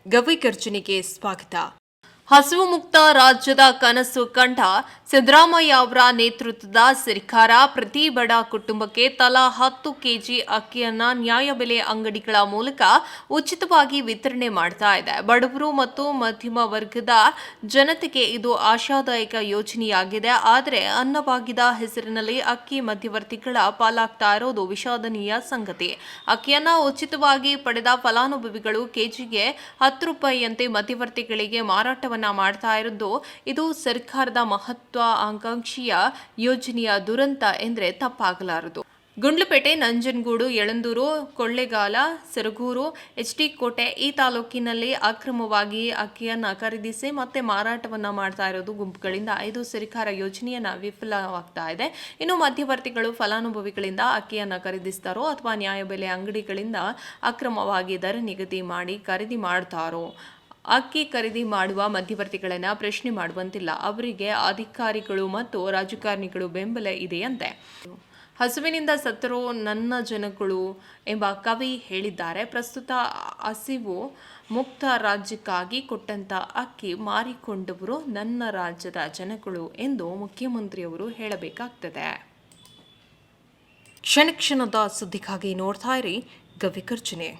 ಗವಿ ಗರ್ಜನೆಗೆ ಸ್ವಾಗತ. ಹಸಿವು ಮುಕ್ತ ರಾಜ್ಯದ ಕನಸು ಕಂಡ ಸಿದ್ದರಾಮಯ್ಯ ಅವರ ನೇತೃತ್ವದ ಸರ್ಕಾರ ಪ್ರತಿ ಬಡ ಕುಟುಂಬಕ್ಕೆ ತಲಾ 10 ಕೆಜಿ ಅಕ್ಕಿಯನ್ನ ನ್ಯಾಯಬೆಲೆ ಅಂಗಡಿಗಳ ಮೂಲಕ ಉಚಿತವಾಗಿ ವಿತರಣೆ ಮಾಡ್ತಾ ಇದೆ. ಬಡವರು ಮತ್ತು ಮಧ್ಯಮ ವರ್ಗದ ಜನತೆಗೆ ಇದು ಆಶಾದಾಯಕ ಯೋಜನೆಯಾಗಿದೆ. ಆದರೆ ಅನ್ನಭಾಗ್ಯದ ಹೆಸರಿನಲ್ಲಿ ಅಕ್ಕಿ ಮಧ್ಯವರ್ತಿಗಳ ಪಾಲಾಗ್ತಾ ಇರೋದು ವಿಷಾದನೀಯ ಸಂಗತಿ. ಅಕ್ಕಿಯನ್ನ ಉಚಿತವಾಗಿ ಪಡೆದ ಫಲಾನುಭವಿಗಳು ಕೆಜಿಗೆ 10 ರೂಪಾಯಿಯಂತೆ ಮಧ್ಯವರ್ತಿಗಳಿಗೆ ಮಾರಾಟವನ್ನು ಮಾಡ್ತಾ ಇರೋದು ಇದು ಸರ್ಕಾರದ ಮಹತ್ವಾಕಾಂಕ್ಷಿಯ ಯೋಜನೆಯ ದುರಂತ ಎಂದರೆ ತಪ್ಪಾಗಲಾರದು. ಗುಂಡ್ಲುಪೇಟೆ, ನಂಜನಗೂಡು, ಯಳಂದೂರು, ಕೊಳ್ಳೇಗಾಲ, ಸರಗೂರು, ಎಚ್.ಡಿ. ಕೋಟೆ ಈ ತಾಲೂಕಿನಲ್ಲಿ ಅಕ್ರಮವಾಗಿ ಅಕ್ಕಿಯನ್ನು ಖರೀದಿಸಿ ಮತ್ತೆ ಮಾರಾಟವನ್ನ ಮಾಡ್ತಾ ಇರೋದು ಗುಂಪುಗಳಿಂದ. ಇದು ಸರ್ಕಾರ ಯೋಜನೆಯನ್ನ ವಿಫಲವಾಗ್ತಾ ಇದೆ. ಇನ್ನು ಮಧ್ಯವರ್ತಿಗಳು ಫಲಾನುಭವಿಗಳಿಂದ ಅಕ್ಕಿಯನ್ನು ಖರೀದಿಸ್ತಾರೋ ಅಥವಾ ನ್ಯಾಯಬೆಲೆ ಅಂಗಡಿಗಳಿಂದ ಅಕ್ರಮವಾಗಿ ದರ ನಿಗದಿ ಮಾಡಿ ಖರೀದಿ ಮಾಡ್ತಾರೋ, ಅಕ್ಕಿ ಖರೀದಿ ಮಾಡುವ ಮಧ್ಯವರ್ತಿಗಳನ್ನು ಪ್ರಶ್ನೆ ಮಾಡುವಂತಿಲ್ಲ. ಅವರಿಗೆ ಅಧಿಕಾರಿಗಳು ಮತ್ತು ರಾಜಕಾರಣಿಗಳು ಬೆಂಬಲ ಇದೆಯಂತೆ. ಹಸುವಿನಿಂದ ಸತ್ತರೋ ನನ್ನ ಜನಗಳು ಎಂಬ ಕವಿ ಹೇಳಿದ್ದಾರೆ. ಪ್ರಸ್ತುತ ಹಸಿವು ಮುಕ್ತ ರಾಜ್ಯಕ್ಕಾಗಿ ಕೊಟ್ಟಂತ ಅಕ್ಕಿ ಮಾರಿಕೊಂಡವರು ನನ್ನ ರಾಜ್ಯದ ಜನಗಳು ಎಂದು ಮುಖ್ಯಮಂತ್ರಿಯವರು ಹೇಳಬೇಕಾಗ್ತದೆ. ಕ್ಷಣ ಕ್ಷಣದ ಸುದ್ದಿಗಾಗಿ ನೋಡ್ತಾ ಇರಿ ಗವಿ ಗರ್ಜನೆ.